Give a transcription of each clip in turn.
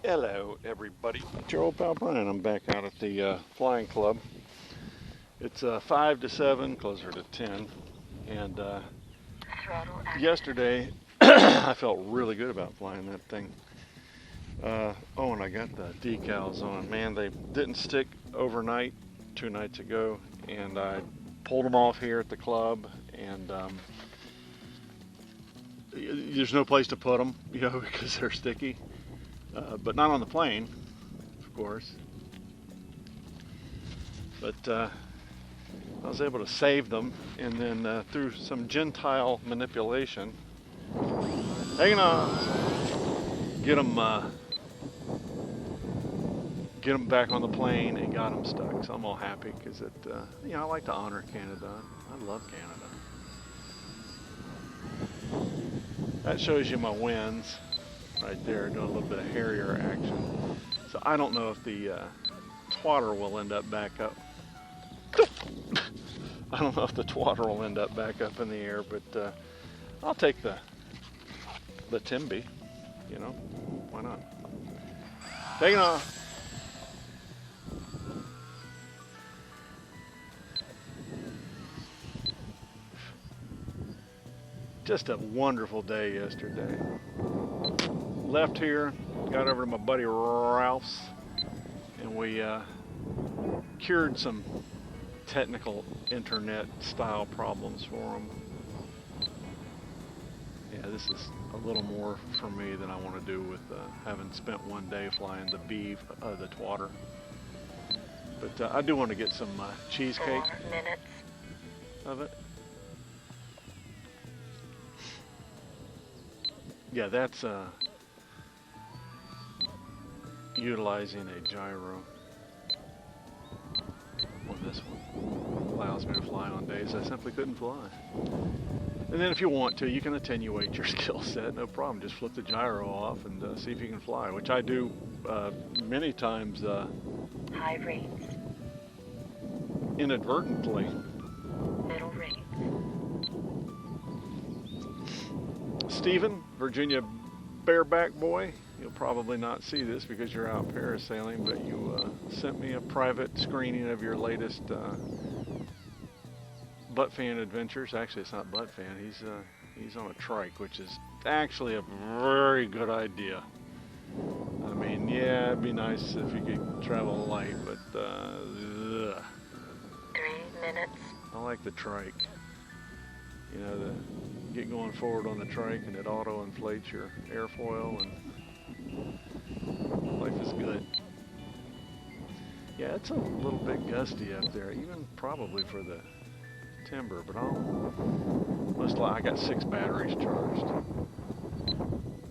Hello, everybody. It's your old pal Brian. I'm back out at the flying club. It's 5 to 7, closer to 10. And yesterday, I felt really good about flying that thing. Oh, and I got the decals on. Man, they didn't stick overnight 2 nights ago. And I pulled them off here at the club. And there's no place to put them, because they're sticky. But not on the plane, of course. But I was able to save them, and then through some Gentile manipulation, hanging on, get them back on the plane and got them stuck. So I'm all happy because I like to honor Canada. I love Canada. That shows you my wins right there, doing a little bit of Harrier action. So I don't know if the twatter will end up back up. I don't know if the twatter will end up back up in the air, but I'll take the Timby, why not? Taking off. Just a wonderful day yesterday. Left here, got over to my buddy Ralph's, and we cured some technical internet style problems for him. Yeah, this is a little more for me than I want to do with having spent one day flying the the twatter. But I do want to get some cheesecake of it. Yeah, that's utilizing a gyro on this one. Allows me to fly on days I simply couldn't fly. And then if you want to, you can attenuate your skill set, no problem. Just flip the gyro off and see if you can fly, which I do many times high rates. Inadvertently. Middle rates. Stephen, Virginia bareback boy, you'll probably not see this because you're out parasailing, but you sent me a private screening of your latest butt fan adventures. Actually, it's not butt fan. He's on a trike, which is actually a very good idea. I mean, yeah, it'd be nice if you could travel light, but 3 minutes. I like the trike. Get going forward on the trike and it auto inflates your airfoil and life is good. Yeah, it's a little bit gusty up there, even probably for the timber, but I got 6 batteries charged,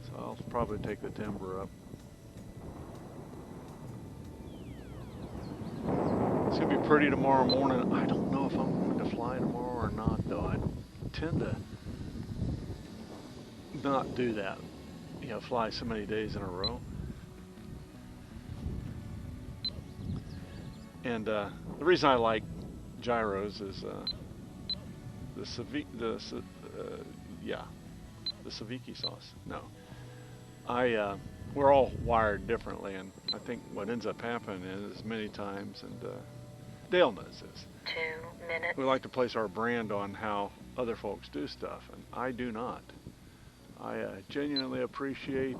so I'll probably take the timber up. It's gonna be pretty tomorrow morning. I don't know if I'm going to fly tomorrow or not, though. I tend to not do that, fly so many days in a row. And the reason I like gyros is the Saviki sauce. No, we're all wired differently, and I think what ends up happening is many times, and Dale knows this. 2 minutes. We like to place our brand on how other folks do stuff, and I do not. I genuinely appreciate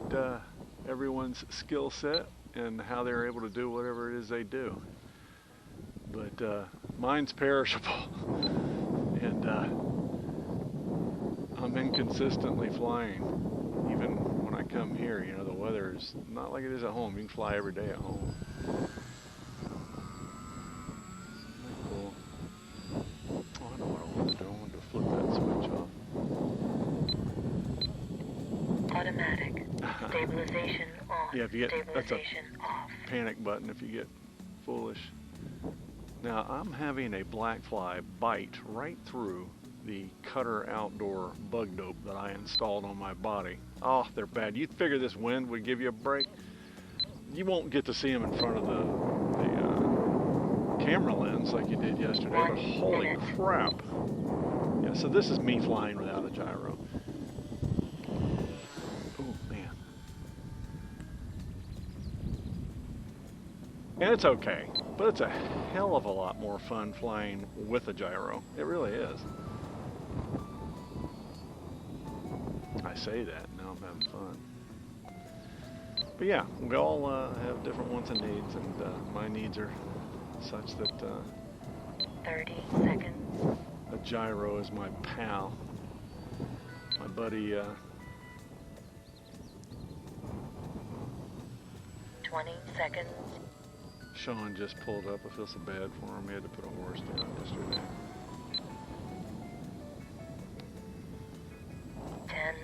everyone's skill set and how they're able to do whatever it is they do. But mine's perishable, and I'm inconsistently flying. Even when I come here, the weather is not like it is at home. You can fly every day at home. Cool. Oh, I know what I want to do. I want to flip that switch off. Automatic. Stabilization off. Yeah, if you get that's a off. panic button if you get foolish. Now I'm having a black fly bite right through the Cutter Outdoor bug dope that I installed on my body. Oh, they're bad. You'd figure this wind would give you a break. You won't get to see them in front of the camera lens like you did yesterday, but holy crap. Yeah, so this is me flying without a gyro. Oh, man. And it's okay, but it's a hell of a lot more fun flying with a gyro. It really is. I say that, now I'm having fun. But yeah, we all have different wants and needs, and my needs are such that 30 seconds. a gyro is my pal. My buddy 20 seconds. Sean just pulled up. I feel so bad for him. He had to put a horse down yesterday. 10,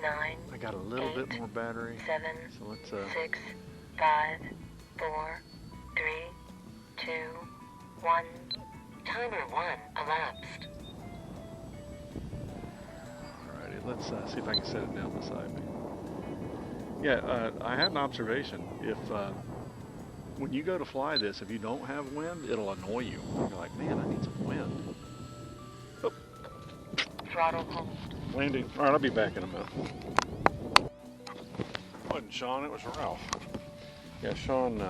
9, I got a little 8, bit more battery. 7, So let's 6, 5, 4, 3, 2, 1. Timer 1 elapsed. alrighty, let's see if I can set it down beside me. Yeah, I had an observation. If when you go to fly this, if you don't have wind, it'll annoy you. You're like, man, I need some wind. Oh, Throttle hold. landing. All right, I'll be back in a minute. It wasn't Sean, it was Ralph. Yeah, Sean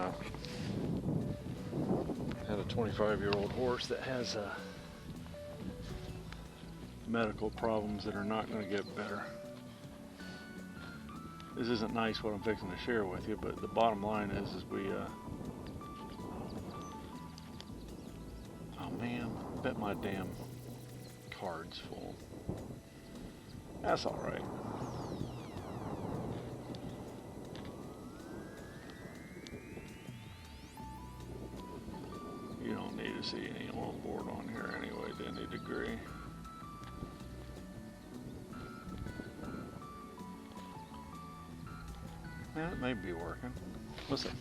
had a 25-year-old horse that has medical problems that are not going to get better. This isn't nice what I'm fixing to share with you, but the bottom line is we, oh man, I bet my damn card's full. That's all right. You don't need to see any on board on here anyway to any degree. Yeah, it may be working. Listen,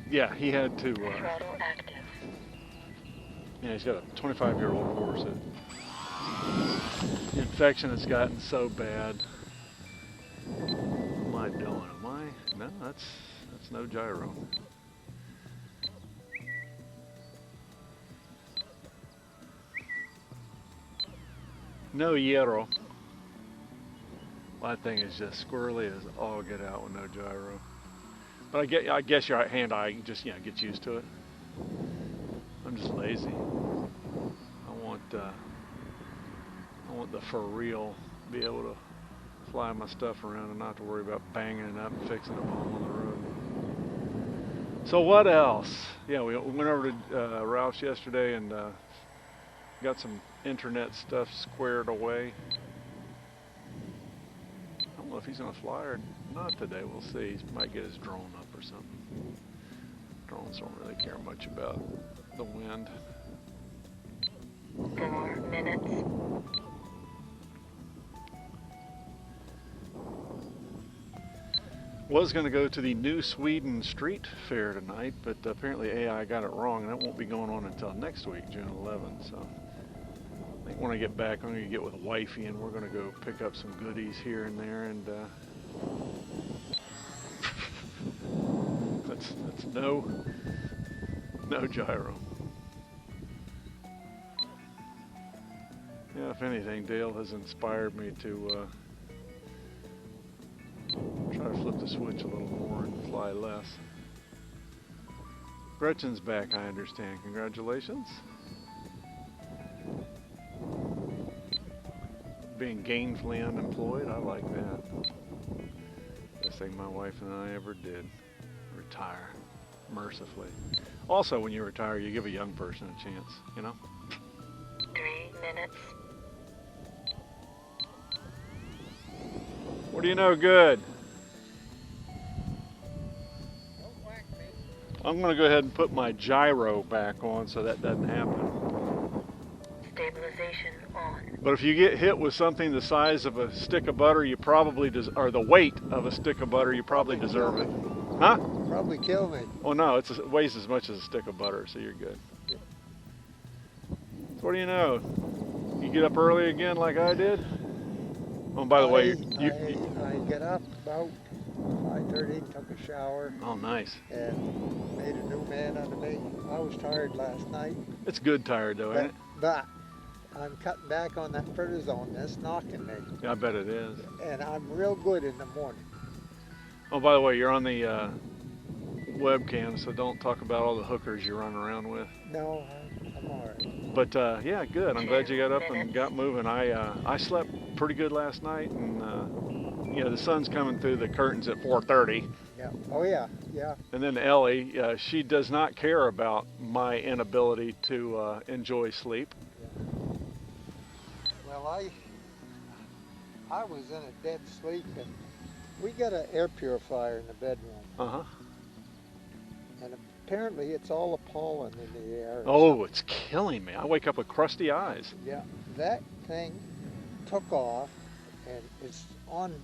yeah, he had to, Throttle active. yeah, he's got a 25-year-old horse that the infection has gotten so bad. What am I doing? Am I? No, that's no gyro. No gyro. My thing is just squirrely as all get out with no gyro. But I guess your hand-eye just gets used to it. I'm just lazy. I want the for real, be able to fly my stuff around and not to worry about banging it up and fixing it while I'm on the road. So what else? Yeah, we went over to Ralph's yesterday and got some internet stuff squared away. I don't know if he's going to fly or not today. We'll see. He might get his drone up or something. Drones don't really care much about the wind. 4 minutes. Was going to go to the New Sweden Street Fair tonight, but apparently AI got it wrong, and that won't be going on until next week, June 11th. So I think when I get back, I'm going to get with wifey, and we're going to go pick up some goodies here and there, and that's no gyro. Yeah, if anything, Dale has inspired me to try to flip the switch a little more and fly less. Gretchen's back, I understand. Congratulations. Being gainfully unemployed, I like that. Best thing my wife and I ever did. Retire. Mercifully. Also, when you retire, you give a young person a chance, you know? 3 minutes. What do you know good? I'm going to go ahead and put my gyro back on so that doesn't happen. Stabilization on. But if you get hit with something the size of a stick of butter, you probably or the weight of a stick of butter, you probably deserve it. Huh? Probably kill me. Oh no, it weighs as much as a stick of butter, so you're good. So what do you know? You get up early again like I did? Oh, and by the way, I get up about 5:30, took a shower, oh, nice. and made a new man out of me. I was tired last night, It's good tired though, ain't it? but I'm cutting back on that cortisone. That's knocking me, Yeah, I bet it is. and I'm real good in the morning. Oh, by the way, you're on the webcam, so don't talk about all the hookers you run around with. No, I'm all right. But yeah, good. I'm glad you got up and got moving. I slept pretty good last night, and you know, the sun's coming through the curtains at 4:30. Yeah. Oh yeah, yeah. And then Ellie, she does not care about my inability to enjoy sleep. Well, I was in a dead sleep, and we got an air purifier in the bedroom, Uh-huh. and apparently it's all the pollen in the air. Oh, it's killing me. I wake up with crusty eyes. Yeah, that thing took off, and it's on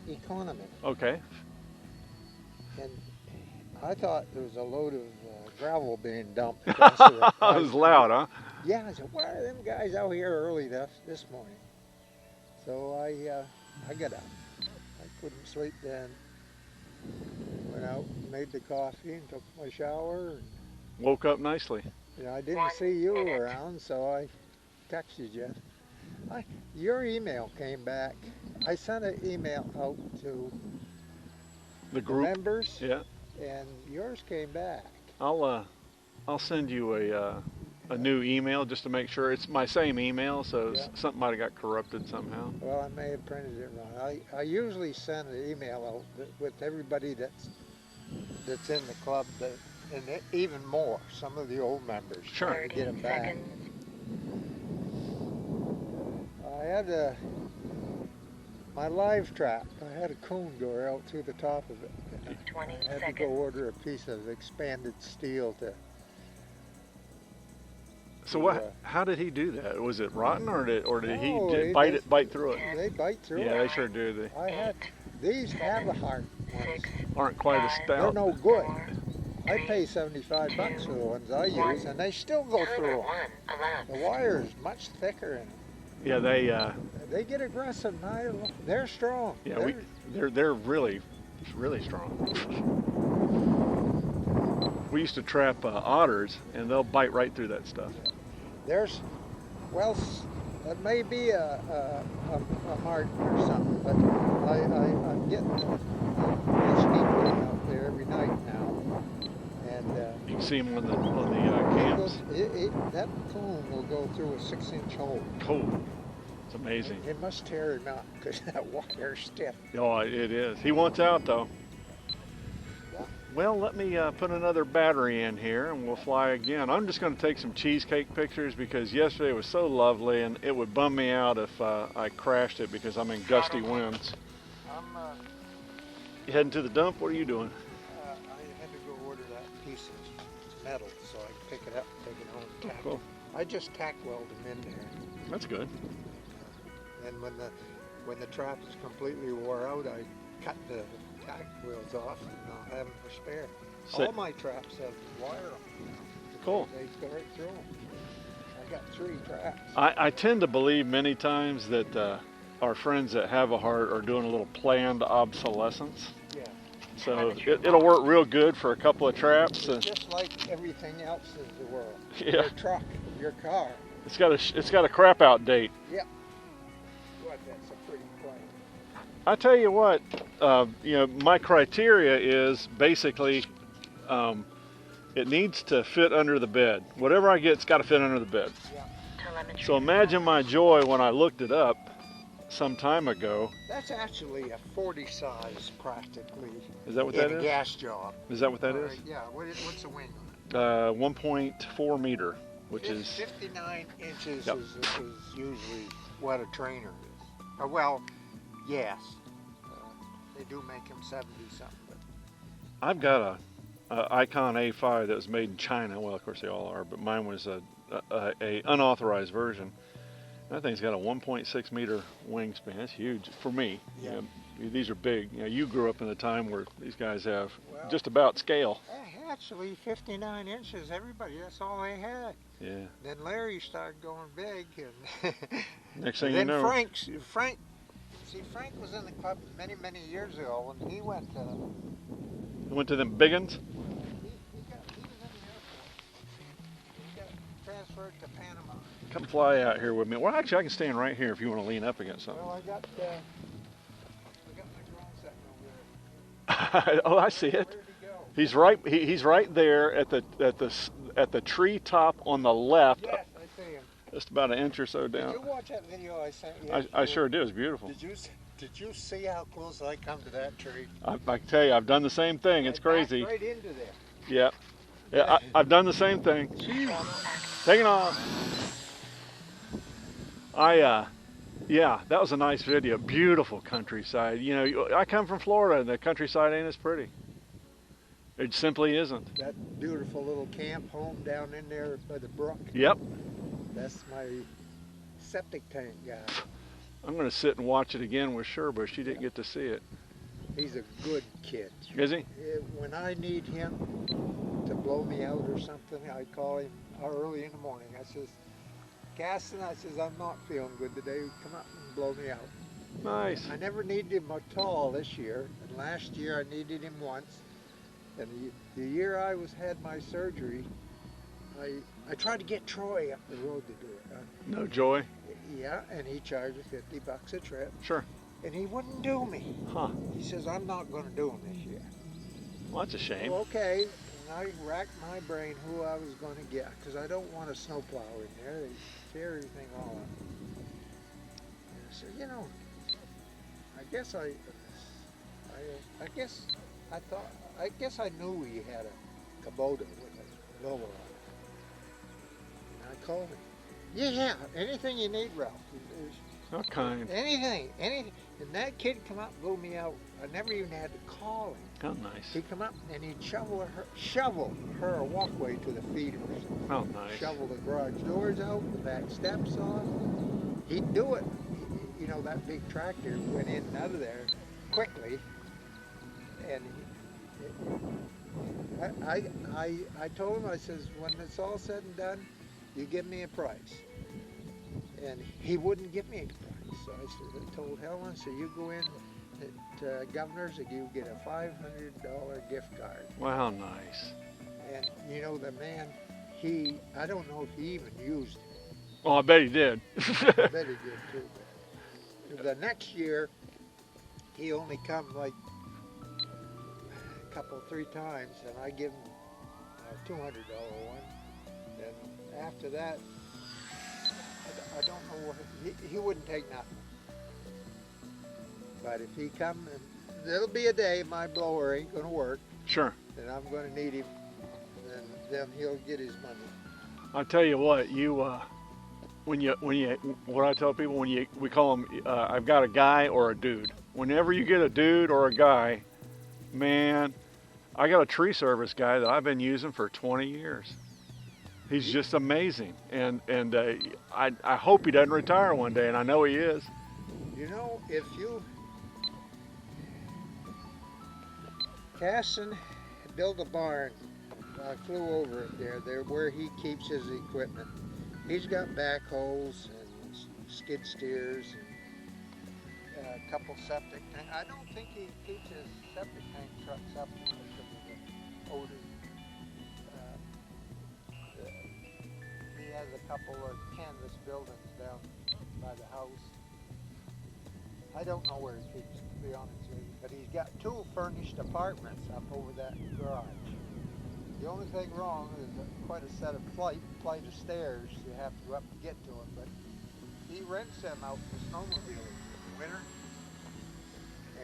economy. Okay. And I thought there was a load of gravel being dumped across the It was loud, huh? Yeah, I said, why are them guys out here early this morning? So I got up. I couldn't sleep then. Went out, made the coffee, and took my shower. And, Woke up nicely. you know, I didn't see you around, so I texted you. Your email came back. I sent an email out to The group. members, Yeah. and yours came back. I'll send you a new email just to make sure it's my same email, so Yeah. something might have got corrupted somehow. Well, I may have printed it wrong. I usually send an email out with everybody that's in the club, and even more, some of the old members. Sure. Trying to get them back. Seconds. I had my live trap. I had a coon go out through the top of it. And 20 I had to seconds. go order a piece of expanded steel to. So what? How did he do that? Was it rotten, or did No, he bite through it? They bite through Yeah, it. they sure do. They I had these have a heart. ones. 6, aren't quite as They're stout. no good. 4, I pay $75 for the ones I use, and they still go timer through 1 them. The elapsed. wire is much thicker, and Yeah, they get aggressive. They're strong. yeah, they're really strong. We used to trap otters, and they'll bite right through that stuff. There's, well, it may be a heart or something, but I'm getting this eagle out there every night now, and You can see them on the cams. that coon will go through a 6-inch hole. Cold. It's amazing. It must tear him out because that wire's stiff. Oh, it is. He wants out though. Yeah. Well, let me put another battery in here and we'll fly again. I'm just going to take some cheesecake pictures because yesterday was so lovely, and it would bum me out if I crashed it because I'm in gusty winds. I'm, You heading to the dump? What are you doing? I had to go order that piece of metal so I can pick it up and take it home and tack Cool. it. I just tack weld them in there. That's good. And when the trap is completely wore out, I cut the tack wheels off and I'll have them for spare. So- All my traps have wire on them. Cool. They go right through them. I got 3 traps. I tend to believe many times that our friends that have a heart are doing a little planned obsolescence. Yeah. So it'll work real good for a couple of traps. It's just like everything else in the world. Yeah. Your truck, your car. It's got a crap out date. What, that's a pretty plane. I tell you what, you know, my criteria is basically it needs to fit under the bed. Whatever I get, it's got to fit under the bed. Telemetry. So imagine my joy when I looked it up some time ago. That's actually a 40 size practically. Is that what that in a is? gas job. Is that what that is? Yeah, what's the wing on it? 1.4 meter, which is 59 inches Yep. is usually what a trainer is. Well, yes. They do make them 70 something. But I've got a Icon A5 that was made in China. Well, of course they all are, but mine was a unauthorized version. That thing's got a 1.6 meter wingspan. That's huge for me. Yeah. You know, these are big. You know, you grew up in a time where these guys have Well, just about scale. actually 59 inches, everybody, that's all they had. Yeah. Then Larry started going big, and Next thing then you know, Frank was in the club many, many years ago, and he went went to them big uns. he was in the airport. He got transferred to Panama. Come fly out here with me. Well, actually, I can stand right here if you want to lean up against something. Well, I got my ground setting over there. Oh, I see it. Where'd he go? He's right. He's right there at the tree top on the left, Yes, I see him. just about an inch or so Did down. you watch that video I sent you? I sure did. It was beautiful. Did you see how close I come to that tree? I can tell you, I've done the same thing. It's I backed crazy. right into there. Yeah. Yeah, I've done the same thing. Taking off. Yeah, that was a nice video. Beautiful countryside. You know, I come from Florida, and the countryside ain't as pretty. It simply isn't. That beautiful little camp home down in there by the brook. Yep. That's my septic tank guy. I'm going to sit and watch it again with Sherbush. She didn't get to see it. He's a good kid. Is he? When I need him to blow me out or something, I call him early in the morning. I says, Gaston, I says, I'm not feeling good today. Come up and blow me out. Nice. I never needed him at all this year. And last year I needed him once. And the year I had my surgery, I tried to get Troy up the road to do it. No joy? Yeah, and he charged $50 a trip. Sure. And he wouldn't do me. Huh. He says, I'm not going to do him this year. Well, that's a shame. Well, okay. And I racked my brain who I was going to get, because I don't want a snowplow in there. They tear everything all up. And I said, you know, I guess I knew he had a Kubota with a lower on it. And I called him. Yeah, anything you need, Ralph. How kind. Anything. And that kid come up and blew me out. I never even had to call him. How nice. He'd come up and he'd shovel her a walkway to the feeders. How nice. Shovel the garage doors out, the back steps off. He'd do it. You know, that big tractor went in and out of there quickly. And I told him, I says, when it's all said and done, you give me a price. And he wouldn't give me a price. So I told Helen, so you go in at Governor's and you get a $500 gift card. Wow, nice. And you know, the man, I don't know if he even used it. Oh, I bet he did. I bet he did too. But the next year, he only come like a couple, 3 times, and I give him a $200 one. And after that, I don't know what, he wouldn't take nothing. But if he come, and there'll be a day my blower ain't gonna work. Sure. And I'm gonna need him, and then he'll get his money. I'll tell you what, what I tell people, we call them, I've got a guy or a dude. Whenever you get a dude or a guy, man, I got a tree service guy that I've been using for 20 years. He's just amazing, and I hope he doesn't retire one day, and I know he is. You know, if you, Casson built a barn. I flew over it there where he keeps his equipment. He's got backhoes and skid steers and a couple septic tanks. I don't think he keeps his septic tank trucks up because of the odor. He has a couple of canvas buildings down by the house. I don't know where he keeps them, to be honest with you, but he's got 2 furnished apartments up over that garage. The only thing wrong is quite a set of flight of stairs you have to go up to get to them, but he rents them out for snowmobiles in the winter.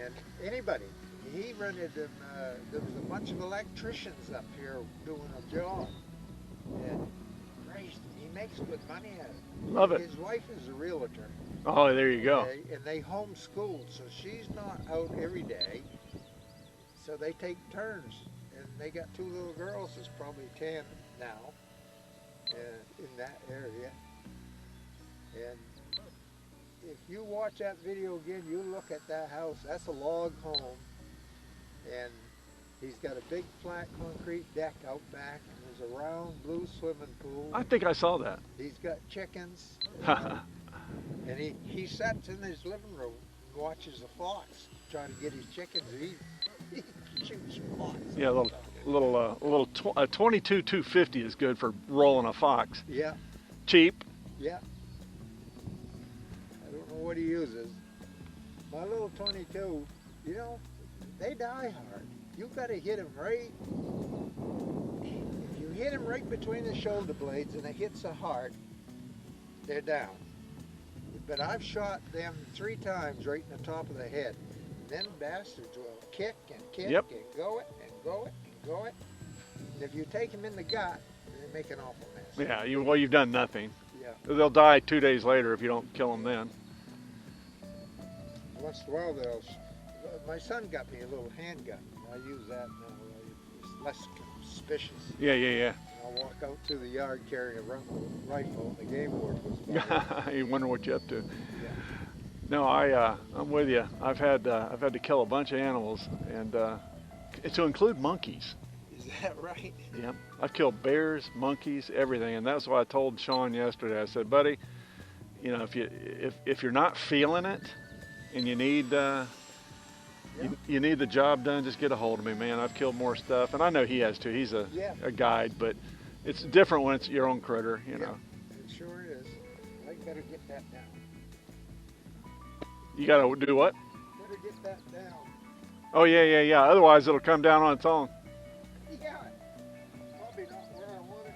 And anybody, he rented them, there was a bunch of electricians up here doing a job. And Christ, he makes good money at it. Love it. His wife is a realtor. Oh, there you go. And they homeschool, so she's not out every day. So they take turns. And they got 2 little girls that's probably 10 now in that area. And if you watch that video again, you look at that house, that's a log home. And he's got a big flat concrete deck out back, and there's a round blue swimming pool. I think I saw that. He's got chickens. And he sits in his living room and watches the flocks, trying to get his chickens to eat. He shoots flocks. Yeah, a 22 250 is good for rolling a fox. Yeah. Cheap. Yeah. I don't know what he uses. My little 22, you know, they die hard. You got to hit them right. If you hit them right between the shoulder blades and it hits the heart, they're down. But I've shot them 3 times right in the top of the head. And them bastards will kick and kick Yep. and go it and go it and go it. And if you take them in the gut, they make an awful mess. Yeah, you've done nothing. Yeah. They'll die 2 days later if you don't kill them then. Once in a while, my son got me a little handgun. I use that now. It's less suspicious. Yeah. I'll walk out through the yard carrying a rifle, and the game warden was by me. You wonder what you're up to. Yeah. No, I'm with you. I've had to kill a bunch of animals, and to include monkeys. Is that right? Yeah, I've killed bears, monkeys, everything, and that's why I told Sean yesterday. I said, buddy, you know, if you're not feeling it, and you need you need the job done, just get a hold of me, man. I've killed more stuff, and I know he has too. He's a guide, but it's different when it's your own critter, you know. It sure is. I better get that down. You gotta do what? Better get that down. Oh yeah. Otherwise, it'll come down on its own. Yeah. Probably not where I want it.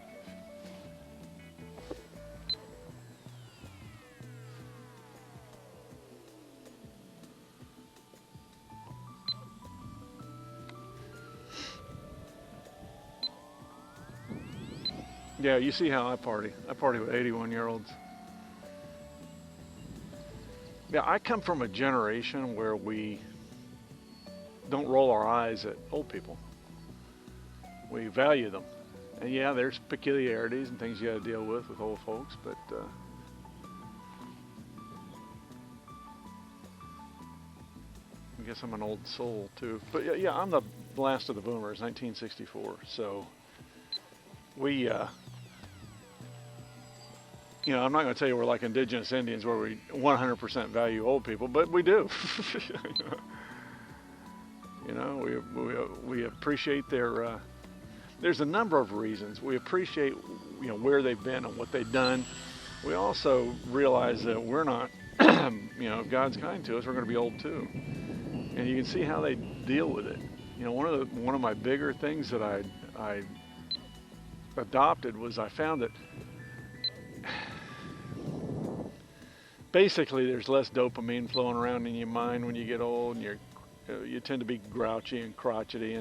Yeah, you see how I party. I party with 81-year-olds. Yeah, I come from a generation where we don't roll our eyes at old people. We value them. And yeah, there's peculiarities and things you got to deal with old folks, but I guess I'm an old soul too. But yeah, I'm the last of the boomers, 1964. So we, you know, I'm not going to tell you we're like indigenous Indians where we 100% value old people, but we do. You know, we appreciate their. There's a number of reasons we appreciate, you know, where they've been and what they've done. We also realize that we're not, you know, if God's kind to us, we're going to be old too, and you can see how they deal with it. You know, one of my bigger things that I adopted was I found that basically there's less dopamine flowing around in your mind when you get old, and you tend to be grouchy and crotchety,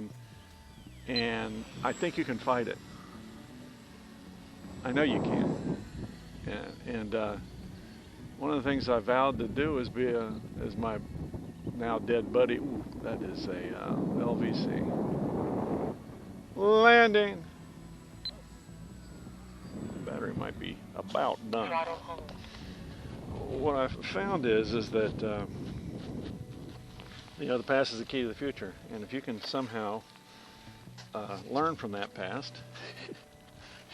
and I think you can fight it. I know you can. And one of the things I vowed to do is be as my now dead buddy. Ooh, that is a LVC landing. Battery might be about done. Throttle home. What I found is that you know, the past is the key to the future, and if you can somehow learn from that past,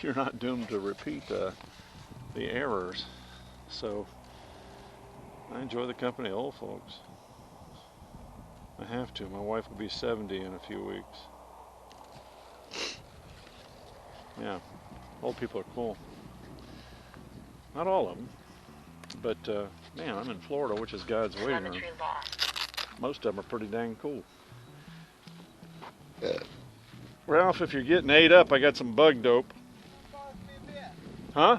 you're not doomed to repeat the errors. So I enjoy the company of old folks. I have to. My wife will be 70 in a few weeks. Yeah, old people are cool. Not all of them, but man, I'm in Florida, which is God's waiting room. Telemetry lost. Most of them are pretty dang cool. Ralph, if you're getting ate up, I got some bug dope. Huh?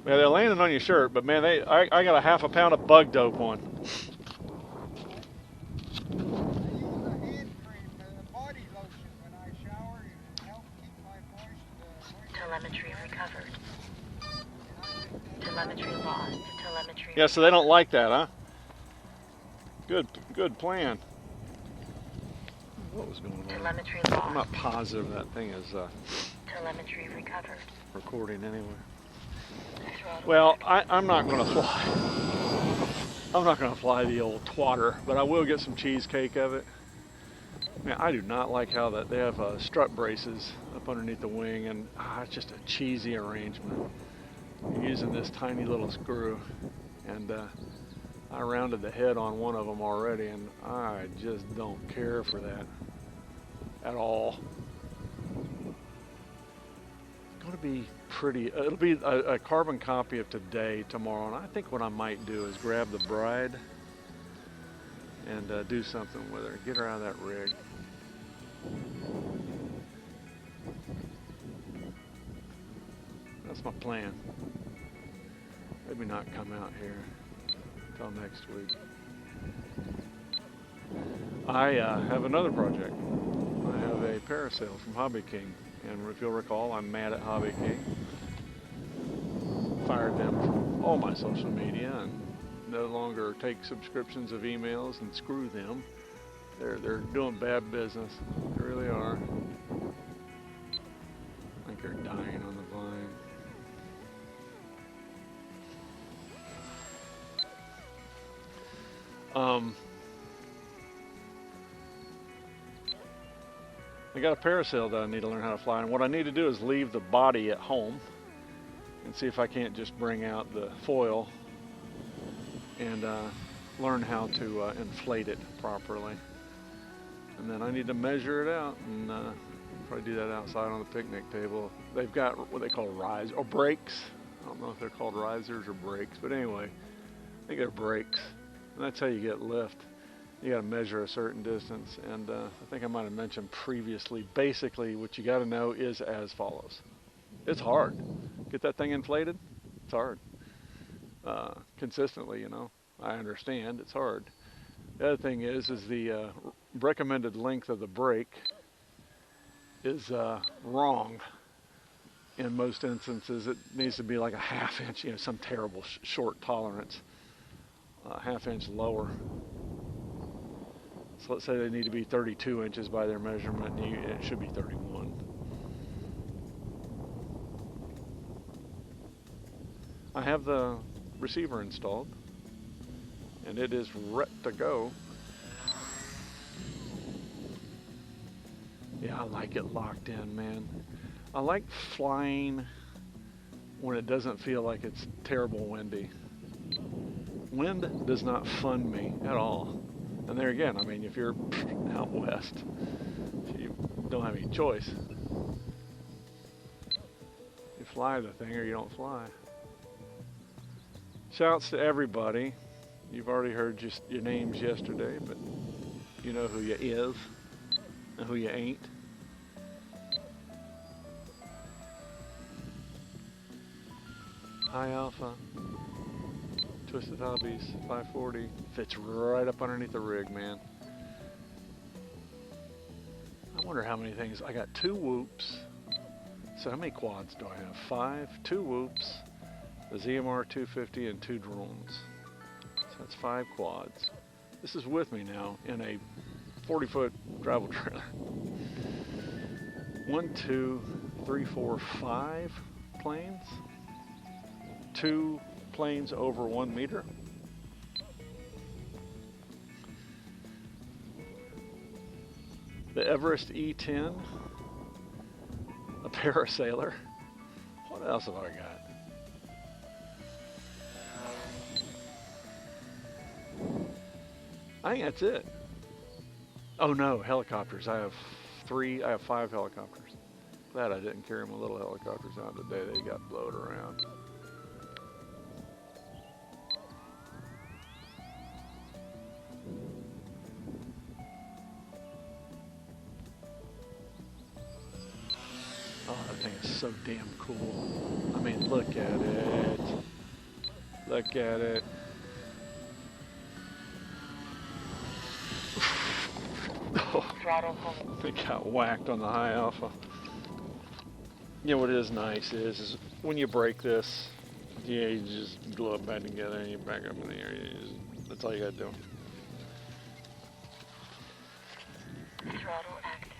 Yeah, they're landing on your shirt, but man, I got a half a pound of bug dope on. Telemetry recovered. Telemetry lost. Telemetry. Yeah, so they don't like that, huh? Good plan. What was going on? Telemetry I'm lost. not positive that thing is Telemetry recovered. recording anyway. Throttle Well, I'm not going to fly. I'm not going to fly the old twatter, but I will get some cheesecake of it. Man, I do not like how that they have strut braces up underneath the wing, and it's just a cheesy arrangement. You're using this tiny little screw, and I rounded the head on one of them already, and I just don't care for that at all. It's going to be pretty. It'll be a carbon copy of today, tomorrow, and I think what I might do is grab the bride and do something with her, get her out of that rig. That's my plan. Maybe not come out here till next week. I have another project. I have a parasail from Hobby King, and if you'll recall, I'm mad at Hobby King. Fired them from all my social media and no longer take subscriptions of emails, and screw them. They're doing bad business. They really are. I think they're dying on the vine. I got a parasail that I need to learn how to fly, and what I need to do is leave the body at home and see if I can't just bring out the foil and learn how to inflate it properly. And then I need to measure it out and probably do that outside on the picnic table. They've got what they call rise or brakes. I don't know if they're called risers or brakes, but anyway, I think they're brakes. And that's how you get lift. You got to measure a certain distance, and I think I might have mentioned previously, basically what you got to know is as follows. It's hard. Get that thing inflated, it's hard. Consistently, you know, I understand it's hard. The other thing is the recommended length of the brake is wrong. In most instances, it needs to be like a ½ inch, you know, some terrible short tolerance, ½ inch lower. So let's say they need to be 32 inches by their measurement, and it should be 31. I have the receiver installed, and it is ready to go. Yeah, I like it locked in, man. I like flying when it doesn't feel like it's terrible windy. Wind does not fun me at all. And there again, I mean, if you're out west, you don't have any choice. You fly the thing or you don't fly. Shouts to everybody. You've already heard just your names yesterday, but you know who you is and who you ain't. High Alpha, Twisted Hobbies, 540, fits right up underneath the rig, man. I wonder how many things, I got 2 whoops. So how many quads do I have? 5, 2 whoops, the ZMR 250 and 2 drones. So that's 5 quads. This is with me now in a 40-foot travel trailer. 1, 2, 3, 4, 5 planes. 2 planes over 1 meter. The Everest E10, a parasailer. What else have I got? I think that's it. Oh no, helicopters. I have 5 helicopters. Glad I didn't carry my little helicopters out today. They got blown around. Oh, that thing is so damn cool. I mean, look at it. Look at it. Oh, Throttle hold. it got whacked on the high alpha. You know what is nice is when you break this, yeah, you just glue it back together and you back up in the air. That's all you gotta do. Throttle active.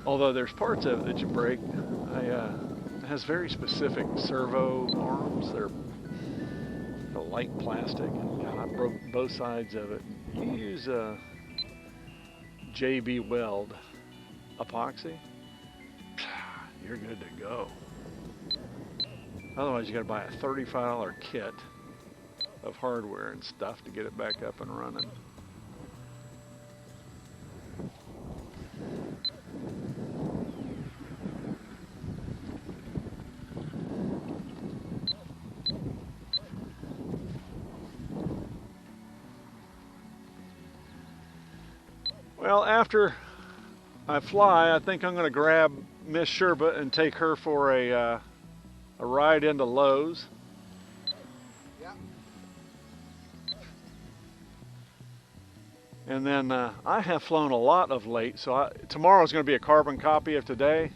Although there's parts of it that you break, it has very specific servo arms. They're light plastic, and God, I broke both sides of it. You use JB Weld epoxy, you're good to go. Otherwise, you got to buy a $35 kit of hardware and stuff to get it back up and running. Well, after I fly, I think I'm going to grab Miss Sherbet and take her for a ride into Lowe's. Yeah. And then I have flown a lot of late, so tomorrow's going to be a carbon copy of today.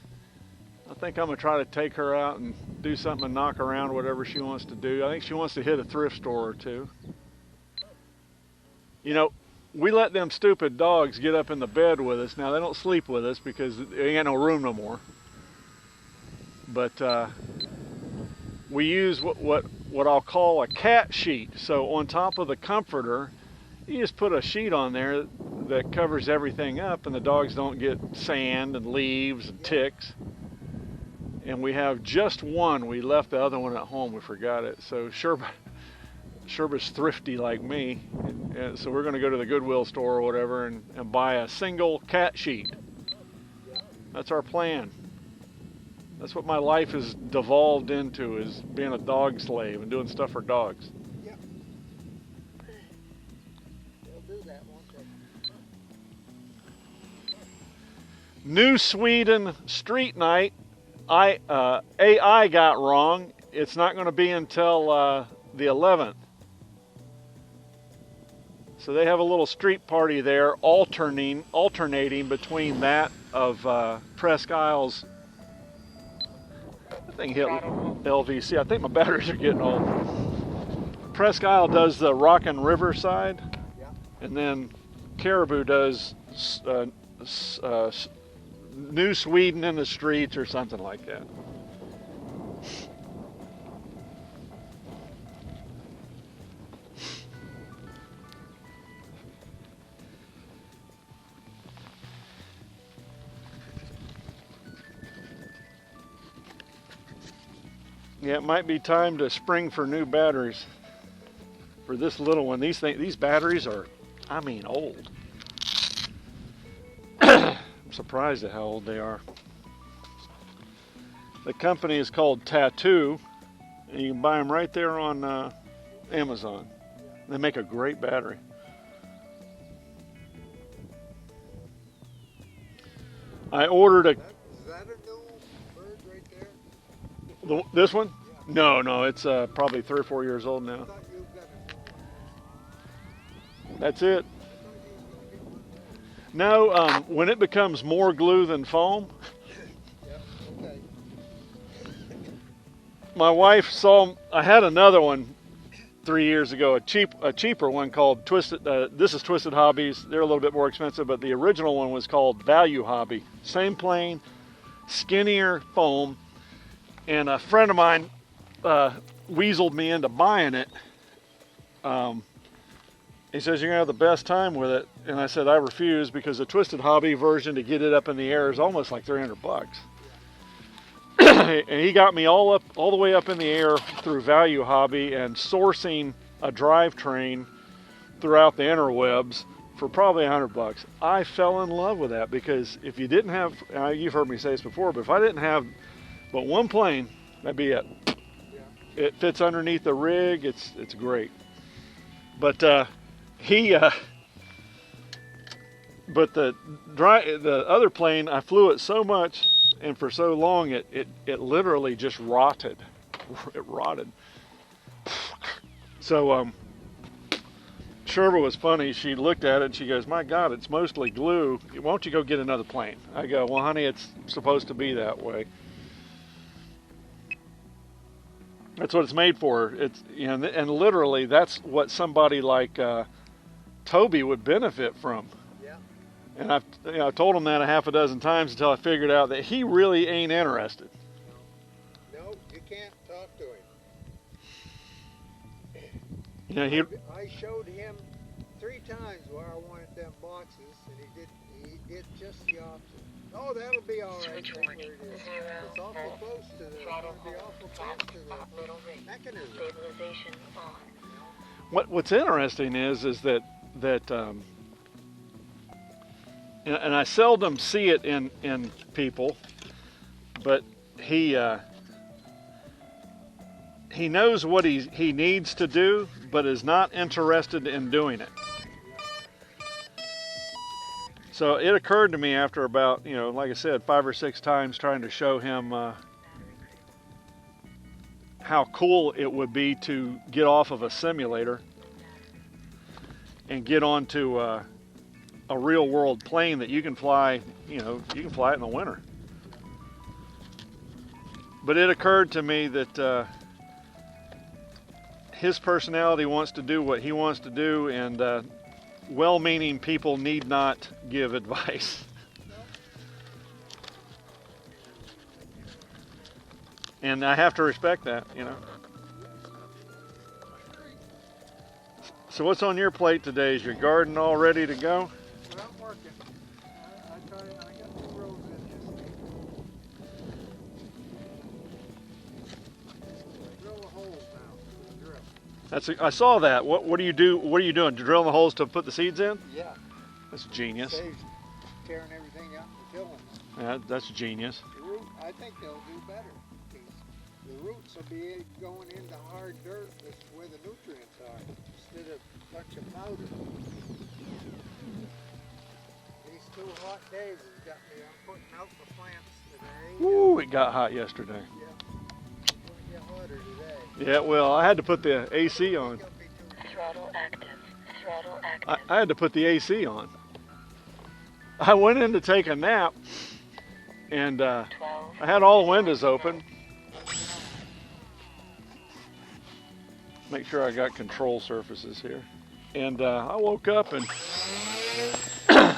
I think I'm going to try to take her out and do something and knock around whatever she wants to do. I think she wants to hit a thrift store or two. You know, we let them stupid dogs get up in the bed with us. Now, they don't sleep with us because they ain't no room no more. But we use what I'll call a cat sheet. So on top of the comforter, you just put a sheet on there that covers everything up, and the dogs don't get sand and leaves and ticks. And we have just one. We left the other one at home. We forgot it. So Sherbet's thrifty like me. And so we're going to go to the Goodwill store or whatever and buy a single cat sheet. That's our plan. That's what my life has devolved into, is being a dog slave and doing stuff for dogs. Yep. They'll do that, won't they? New Sweden street night. AI got wrong. It's not going to be until the 11th. So they have a little street party there, alternating between that of Presque Isle's. I think hit LVC. I think my batteries are getting old. Presque Isle does the Rockin' Riverside, Yeah. and then Caribou does New Sweden in the streets or something like that. Yeah, it might be time to spring for new batteries for this little one. These batteries are, I mean, old. I'm surprised at how old they are. The company is called Tattoo, and you can buy them right there on Amazon. They make a great battery. I ordered Is that a new bird right there? this one? Yeah. No, it's probably 3 or 4 years old I now. thought you got a new one. That's it. I thought you was gonna get one. No, when it becomes more glue than foam, Yep, okay. my wife saw, I had another one 3 years ago, a cheaper one called Twisted. This is Twisted Hobbies. They're a little bit more expensive, but the original one was called Value Hobby. Same plane, skinnier foam. And a friend of mine weaseled me into buying it. He says, you're going to have the best time with it. And I said, I refuse, because the Twisted Hobby version to get it up in the air is almost like $300. And he got me all the way up in the air through Value Hobby and sourcing a drivetrain throughout the interwebs for probably $100. I fell in love with that, because if you didn't have, you've heard me say this before, but if I didn't have but one plane, that'd be it. Yeah. It fits underneath the rig. It's great. But but the other plane, I flew it so much and for so long, it literally just rotted. It rotted. So Sherba was funny. She looked at it and she goes, "My God, it's mostly glue. Why don't you go get another plane?" I go, "Well, honey, it's supposed to be that way. That's what it's made for." It's, you know, and literally that's what somebody like Toby would benefit from. Yeah. And I've told him that a half a dozen times until I figured out that he really ain't interested. No, you can't talk to him. You know, I showed him 3 times where I wanted them boxes, and he did just the opposite. Oh, that'll be all right. Switch Right warning. where it is. 0 It's awful volt. close to the. Throttle It'll be hold. awful Flaps close to off middle ring. the mechanism. Stabilization on. what's interesting is that and I seldom see it in people, but he knows what he needs to do, but is not interested in doing it. So it occurred to me after about, like I said, 5 or 6 times trying to show him how cool it would be to get off of a simulator and get onto a real world plane that you can fly, you can fly it in the winter. But it occurred to me that his personality wants to do what he wants to do, and well-meaning people need not give advice. And I have to respect that, So what's on your plate today? Is your garden all ready to go? Well, I'm working. I got 2 rows in this thing. Drill the holes now for the drill. I saw that. What do you do? What are you doing? Drilling the holes to put the seeds in? Yeah. That's genius. Saves tearing everything out and killing them. Yeah, that's genius. The root, I think they'll do better. The roots will be going into hard dirt. That's where the nutrients are, instead of a bunch of powder. These 2 hot days has got me. I'm putting out the plants today. Woo, it got hot yesterday. Yeah. It's going to get hotter today. Yeah, well, I had to put the AC on. Throttle active. Throttle active. I had to put the AC on. I went in to take a nap, and 12. I had all the windows open. Make sure I got control surfaces here. And I woke up and it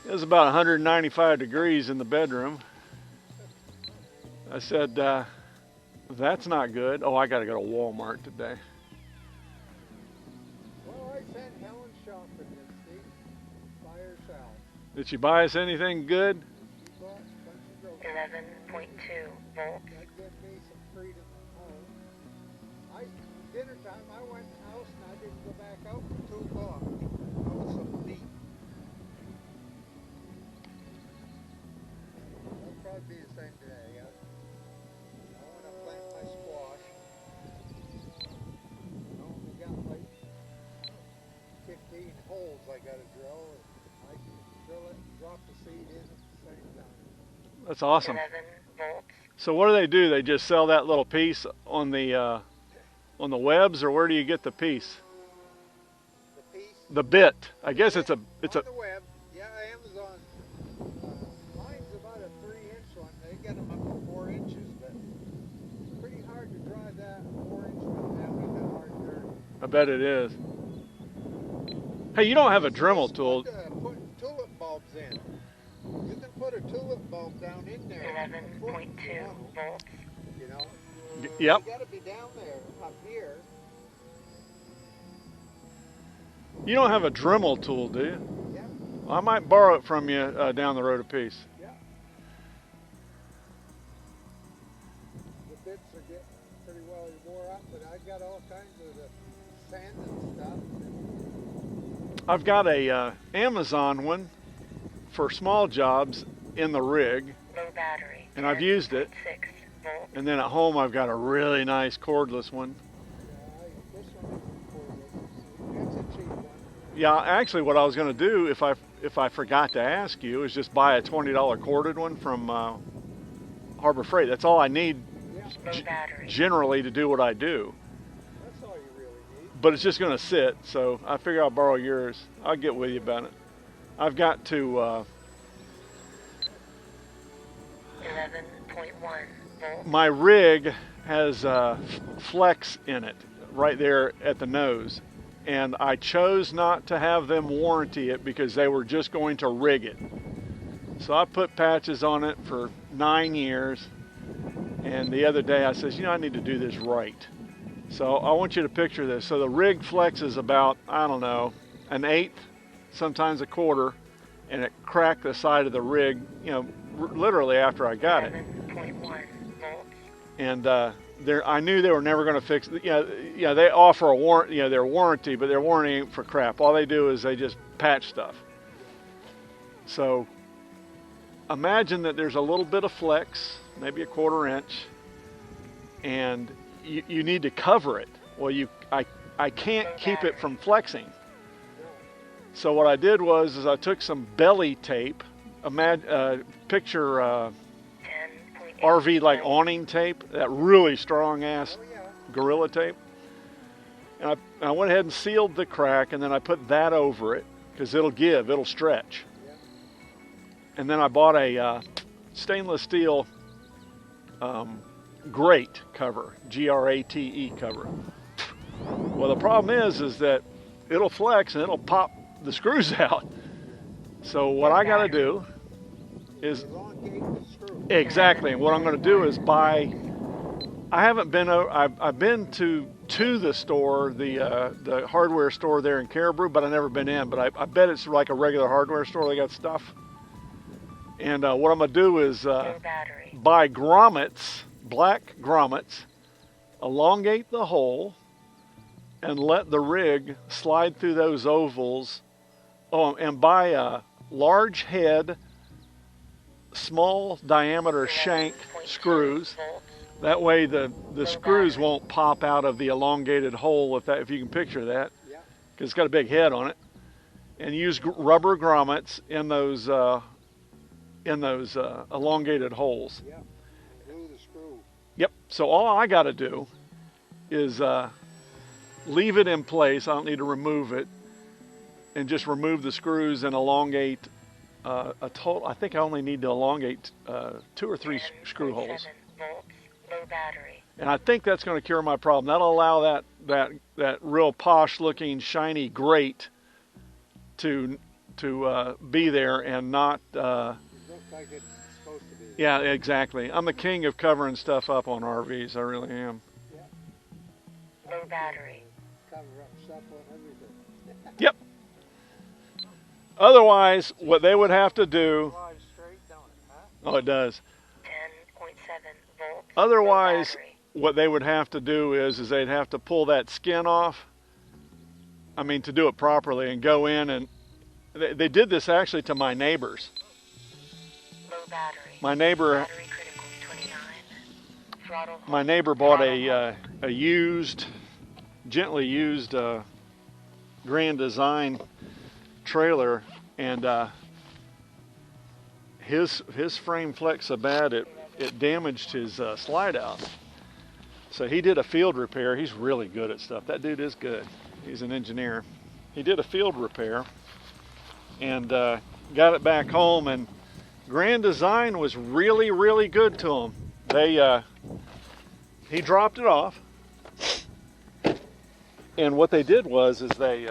was about 195 degrees in the bedroom. I said, that's not good. Oh, I got to go to Walmart today. Well, I sent Helen shopping this week by herself. Did she buy us anything good? She bought a bunch of groceries. 11.2 volts. That gave me some freedom at home. Dinner time, I went in the house and I didn't go back out for 2 o'clock. I was so beat. I'll probably be the same today. I want to plant my squash. I only got like 15 holes I got to drill. And I can drill it and drop the seed in at the same time. That's awesome. 11 volts. So what do? They just sell that little piece on the webs, or where do you get the piece? The piece? The bit. I guess it's a on the web. Yeah, Amazon. Mine's about a 3-inch one. They get them up to 4 inches, but it's pretty hard to drive that 4-inch one down into hard dirt. I bet it is. Hey, you don't have a Dremel tool. Put tulip bulbs in. You can put a tulip bulb down in there. 11.2 volts. You know? Yep. You gotta be down there, up here. You don't have a Dremel tool, do you? Yeah. I might borrow it from you down the road a piece. Yeah. The bits are getting pretty well wore up, but I got all kinds of the sand and stuff. I've got a Amazon one for small jobs in the rig, Low battery. and I've used it. 6 volts. And then at home I've got a really nice cordless one. Yeah, this one isn't cordless. It's a cheap one. Yeah, actually what I was going to do if I forgot to ask you is just buy a $20 corded one from Harbor Freight. That's all I need Yeah, Low battery. generally to do what I do. that's all you really need. But it's just going to sit, so I figure I'll borrow yours. I'll get with you about it. I've got to 11.1 volts. my rig has flex in it right there at the nose, and I chose not to have them warranty it because they were just going to rig it. So I put patches on it for 9 years, and the other day I says, I need to do this right. So I want you to picture this. So the rig flexes about, I don't know, 1/8, sometimes 1/4, and it cracked the side of the rig, literally after I got it. 11.1 volts. And I knew they were never going to fix it. They offer a warranty, their warranty, but their warranty ain't for crap. All they do is they just patch stuff. So imagine that there's a little bit of flex, maybe 1/4 inch, and you need to cover it. Well, I can't keep it from flexing. So what I did was I took some belly tape, picture 10.8 RV like volts. awning tape, that really strong ass Oh, yeah. Gorilla tape. And I went ahead and sealed the crack, and then I put that over it because it'll stretch. Yeah. And then I bought a stainless steel grate cover, Grate cover. Well, the problem is that it'll flex and it'll pop the screws out. So what I got to do is Elongate the screw. exactly what I'm going to do is buy. I haven't been. I've been to the store, the hardware store there in Caribou, but I've never been in. But I bet it's like a regular hardware store. They got stuff. And what I'm going to do is No battery. buy grommets, black grommets, elongate the hole, and let the rig slide through those ovals. Oh, and buy a large head, small diameter shank 11.2 screws. volts. That way the screws won't pop out of the elongated hole, if you can picture that, Yeah. because it's got a big head on it. And use rubber grommets in those elongated holes. Yeah. Glue the screw. Yep. So all I got to do is leave it in place. I don't need to remove it, and just remove the screws and elongate a total. I think I only need to elongate 2 or 3 screw holes, 10.7 volts. Low battery. and I think that's going to cure my problem. That'll allow that real posh looking shiny grate to be there and not. It looks like it's supposed to be. Yeah, exactly. I'm the king of covering stuff up on RVs. I really am. Low battery. Cover up stuff on everything. Yep. Otherwise, what they would have to do. Drive straight, don't it, huh? Oh, it does. 10.7 volts. Otherwise, Low battery. what they would have to do is they'd have to pull that skin off. I mean, to do it properly, and go in and they did this actually to my neighbors. Low battery. My neighbor, Battery critical 29. Throttle. my neighbor bought a used, gently used Grand Design trailer, and his frame flexed so bad it damaged his slide out. So he did a field repair. He's really good at stuff. That dude is good. He's an engineer. He did a field repair and got it back home, and Grand Design was really, really good to him. He dropped it off, and what they did was they